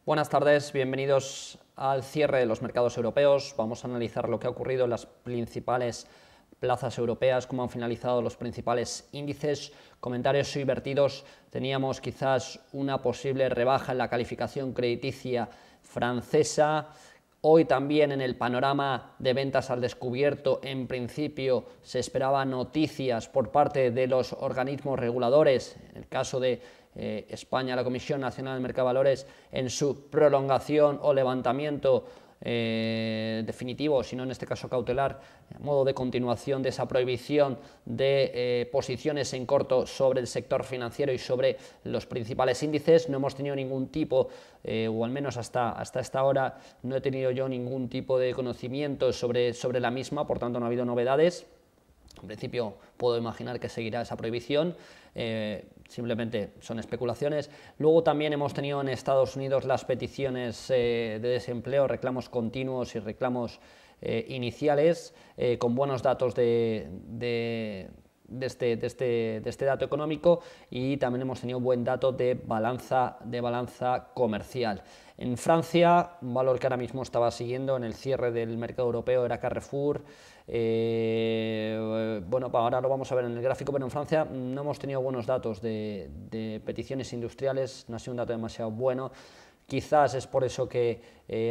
Buenas tardes, bienvenidos al cierre de los mercados europeos. Vamos a analizar lo que ha ocurrido en las principales plazas europeas, cómo han finalizado los principales índices. Comentarios y vertidos. Teníamos quizás una posible rebaja en la calificación crediticia francesa. Hoy también en el panorama de ventas al descubierto, en principio se esperaban noticias por parte de los organismos reguladores, en el caso de España, la Comisión Nacional del Mercado de Valores, en su prolongación o levantamiento definitivo, sino en este caso cautelar, a modo de continuación de esa prohibición de posiciones en corto sobre el sector financiero y sobre los principales índices. No hemos tenido ningún tipo, o al menos hasta esta hora, no he tenido yo ningún tipo de conocimiento sobre la misma, por tanto no ha habido novedades. En principio puedo imaginar que seguirá esa prohibición, simplemente son especulaciones. Luego también hemos tenido en Estados Unidos las peticiones de desempleo, reclamos continuos y reclamos iniciales, con buenos datos de este dato económico, y también hemos tenido buen dato de balanza comercial. En Francia, un valor que ahora mismo estaba siguiendo en el cierre del mercado europeo era Carrefour. Bueno, ahora lo vamos a ver en el gráfico, pero en Francia no hemos tenido buenos datos de peticiones industriales, no ha sido un dato demasiado bueno. Quizás es por eso que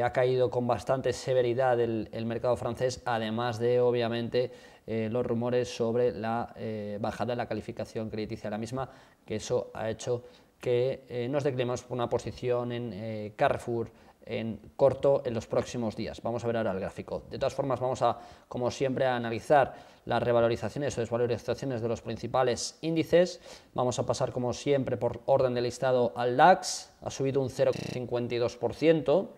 ha caído con bastante severidad el mercado francés, además de, obviamente, los rumores sobre la bajada de la calificación crediticia de la misma, que eso ha hecho que nos declinemos una posición en Carrefour en corto en los próximos días. Vamos a ver ahora el gráfico. De todas formas, vamos a, como siempre, a analizar las revalorizaciones o desvalorizaciones de los principales índices. Vamos a pasar, como siempre, por orden de listado al DAX. Ha subido un 0,52%.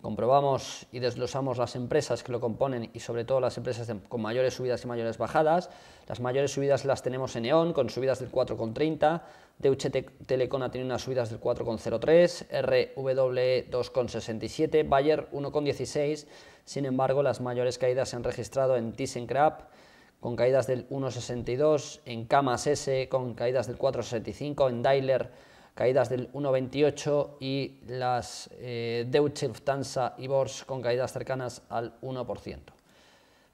Comprobamos y desglosamos las empresas que lo componen y sobre todo las empresas con mayores subidas y mayores bajadas. Las mayores subidas las tenemos en E.ON, con subidas del 4,30, Deutsche Telekom ha tenido unas subidas del 4,03, RWE 2,67, Bayer 1,16. Sin embargo, las mayores caídas se han registrado en ThyssenKrupp, con caídas del 1,62, en Camas S con caídas del 4,65, en Daimler caídas del 1,28 y las Deutsche Lufthansa y Bosch con caídas cercanas al 1%.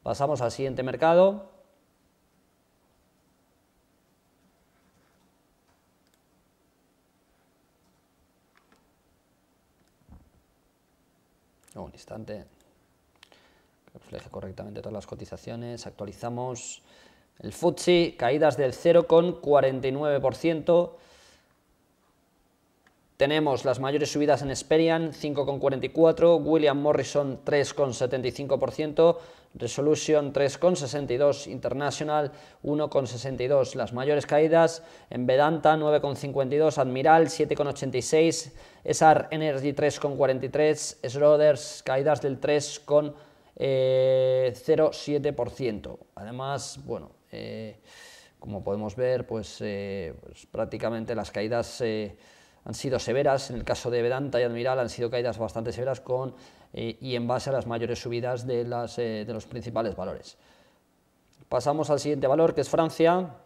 Pasamos al siguiente mercado. Un instante, que refleje correctamente todas las cotizaciones. Actualizamos el FTSE, caídas del 0,49%. Tenemos las mayores subidas en Experian, 5,44%, William Morrison 3,75%, Resolution 3,62%, International 1,62%. Las mayores caídas en Vedanta 9,52%, Admiral 7,86%, Essar Energy 3,43%, Schroders caídas del 3,07%. Además, bueno, como podemos ver, pues prácticamente las caídas han sido severas. En el caso de Vedanta y Admiral han sido caídas bastante severas y en base a las mayores subidas de los principales valores. Pasamos al siguiente valor, que es Francia,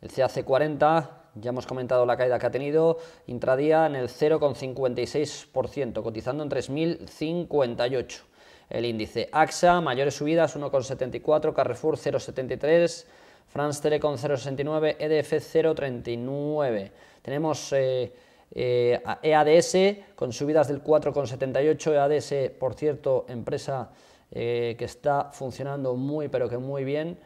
el CAC 40. Ya hemos comentado la caída que ha tenido intradía en el 0,56%, cotizando en 3.058. El índice AXA, mayores subidas 1,74, Carrefour 0,73, France Telecom 0,69, EDF 0,39. Tenemos EADS con subidas del 4,78, EADS, por cierto, empresa que está funcionando muy, pero que muy bien.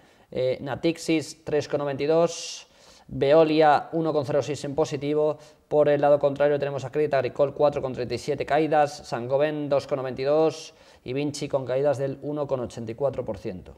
Natixis 3,92, Veolia 1,06 en positivo. Por el lado contrario tenemos a Crédit Agricole 4,37 caídas, Saint-Gobain 2,92 y Vinci con caídas del 1,84%.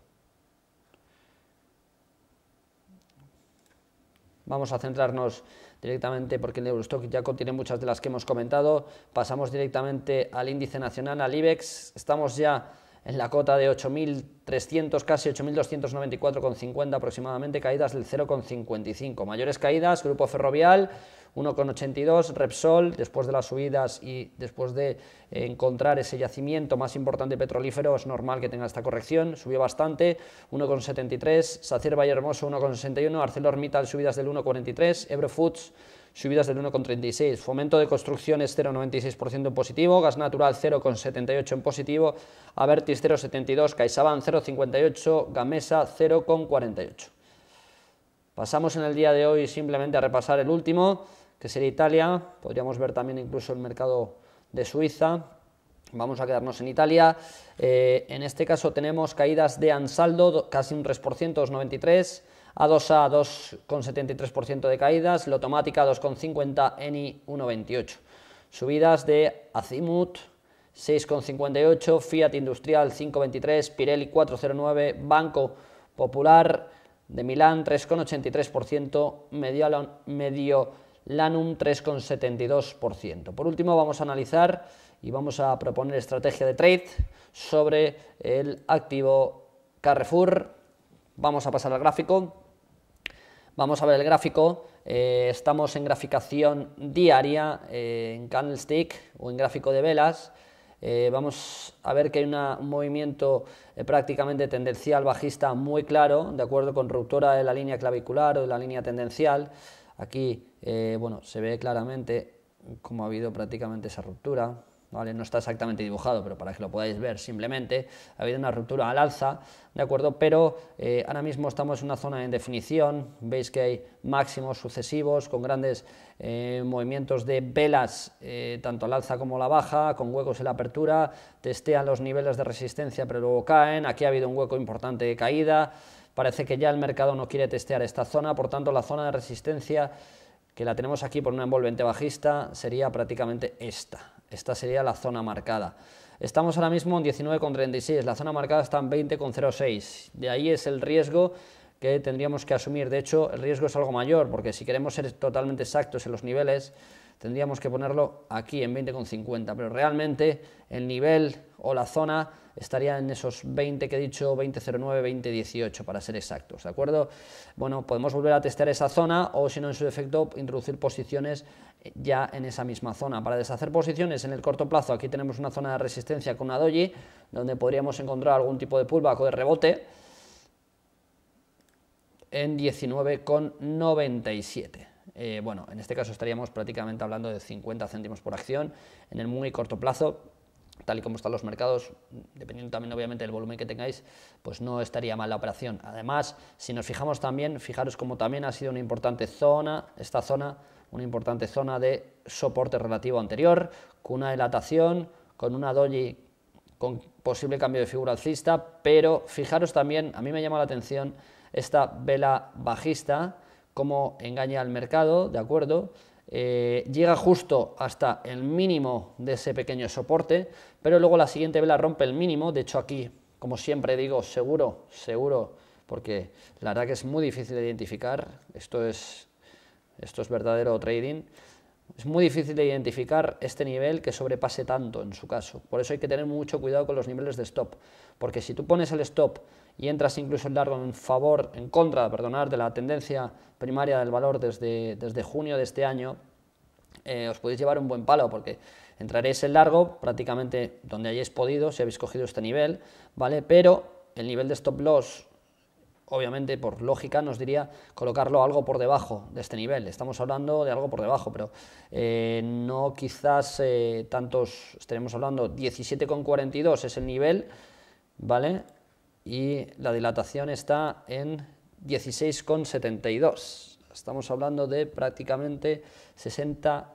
Vamos a centrarnos directamente, porque el Eurostoxx ya contiene muchas de las que hemos comentado. Pasamos directamente al índice nacional, al IBEX. Estamos ya en la cota de 8.300, casi 8.294,50 aproximadamente, caídas del 0,55. Mayores caídas, Grupo Ferrovial 1,82, Repsol, después de las subidas y después de encontrar ese yacimiento más importante petrolífero, es normal que tenga esta corrección, subió bastante, 1,73, Sacyr Vallehermoso 1,61, ArcelorMittal subidas del 1,43, Ebro Foods subidas del 1,36. Fomento de construcciones 0,96% en positivo, gas natural 0,78 en positivo, Abertis 0,72, CaixaBank 0,58, Gamesa 0,48. Pasamos en el día de hoy simplemente a repasar el último, que sería Italia. Podríamos ver también incluso el mercado de Suiza. Vamos a quedarnos en Italia. En este caso tenemos caídas de Ansaldo, casi un 3%, 2,93%. A2A 2,73% de caídas, Lotomática 2,50%, Eni 1,28%. Subidas de Azimut 6,58%, Fiat Industrial 5,23%, Pirelli 4,09%, Banco Popular de Milán 3,83%, Mediolanum 3,72%. Por último vamos a analizar y vamos a proponer estrategia de trade sobre el activo Carrefour. Vamos a pasar al gráfico. Vamos a ver el gráfico. Estamos en graficación diaria, en candlestick o en gráfico de velas. Vamos a ver que hay un movimiento prácticamente tendencial bajista muy claro, de acuerdo con ruptura de la línea clavicular o de la línea tendencial. Aquí bueno, se ve claramente cómo ha habido prácticamente esa ruptura. ¿Vale? No está exactamente dibujado, pero para que lo podáis ver simplemente, ha habido una ruptura al alza, ¿de acuerdo? Pero ahora mismo estamos en una zona en definición, veis que hay máximos sucesivos con grandes movimientos de velas, tanto al alza como a la baja, con huecos en la apertura, testean los niveles de resistencia pero luego caen, aquí ha habido un hueco importante de caída, parece que ya el mercado no quiere testear esta zona, por tanto la zona de resistencia que la tenemos aquí por una envolvente bajista sería prácticamente esta. Esta sería la zona marcada. Estamos ahora mismo en 19,36, la zona marcada está en 20,06. De ahí es el riesgo que tendríamos que asumir. De hecho, el riesgo es algo mayor, porque si queremos ser totalmente exactos en los niveles, tendríamos que ponerlo aquí en 20,50. Pero realmente el nivel o la zona estaría en esos 20 que he dicho, 20,09, 20,18 para ser exactos, ¿de acuerdo? Bueno, podemos volver a testear esa zona o, si no, en su defecto, introducir posiciones ya en esa misma zona. Para deshacer posiciones en el corto plazo, aquí tenemos una zona de resistencia con una doji, donde podríamos encontrar algún tipo de pullback o de rebote en 19,97. Bueno, en este caso estaríamos prácticamente hablando de 50 céntimos por acción en el muy corto plazo. Tal y como están los mercados, dependiendo también obviamente del volumen que tengáis, pues no estaría mal la operación. Además, si nos fijamos también, fijaros como también ha sido una importante zona, esta zona, una importante zona de soporte relativo anterior, con una dilatación, con una doji con posible cambio de figura alcista, pero fijaros también, a mí me llama la atención esta vela bajista, cómo engaña al mercado, ¿de acuerdo? Llega justo hasta el mínimo de ese pequeño soporte, pero luego la siguiente vela rompe el mínimo. De hecho aquí, como siempre digo, seguro, porque la verdad que es muy difícil de identificar, esto es verdadero trading, es muy difícil de identificar este nivel que sobrepase tanto en su caso. Por eso hay que tener mucho cuidado con los niveles de stop, porque si tú pones el stop y entras incluso en largo en contra de la tendencia primaria del valor desde junio de este año, os podéis llevar un buen palo, porque entraréis en largo prácticamente donde hayáis podido, si habéis cogido este nivel, ¿vale? Pero el nivel de stop loss, obviamente por lógica nos diría colocarlo algo por debajo de este nivel. Estamos hablando de algo por debajo, pero no quizás tantos, estaremos hablando 17,42 es el nivel, ¿vale? Y la dilatación está en 16,72. Estamos hablando de prácticamente 70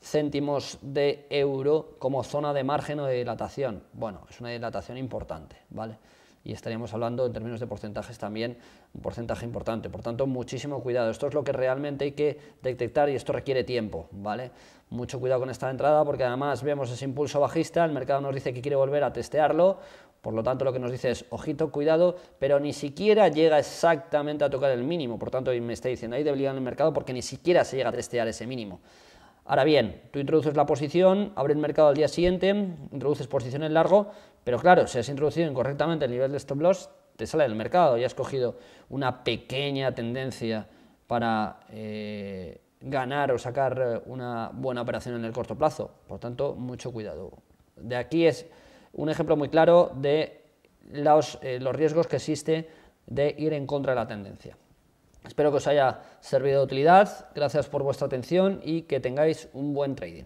céntimos de euro como zona de margen o de dilatación. Bueno, es una dilatación importante, ¿vale? Y estaríamos hablando en términos de porcentajes también, un porcentaje importante. Por tanto, muchísimo cuidado. Esto es lo que realmente hay que detectar y esto requiere tiempo, ¿vale? Mucho cuidado con esta entrada, porque además vemos ese impulso bajista, el mercado nos dice que quiere volver a testearlo, por lo tanto lo que nos dice es, ojito, cuidado, pero ni siquiera llega exactamente a tocar el mínimo. Por tanto, me está diciendo, hay debilidad en el mercado porque ni siquiera se llega a testear ese mínimo. Ahora bien, tú introduces la posición, abre el mercado al día siguiente, introduces posición en largo, pero claro, si has introducido incorrectamente el nivel de stop loss, te sale del mercado y has cogido una pequeña tendencia para ganar o sacar una buena operación en el corto plazo. Por tanto, mucho cuidado. De aquí es un ejemplo muy claro de los riesgos que existe de ir en contra de la tendencia. Espero que os haya servido de utilidad, gracias por vuestra atención y que tengáis un buen trading.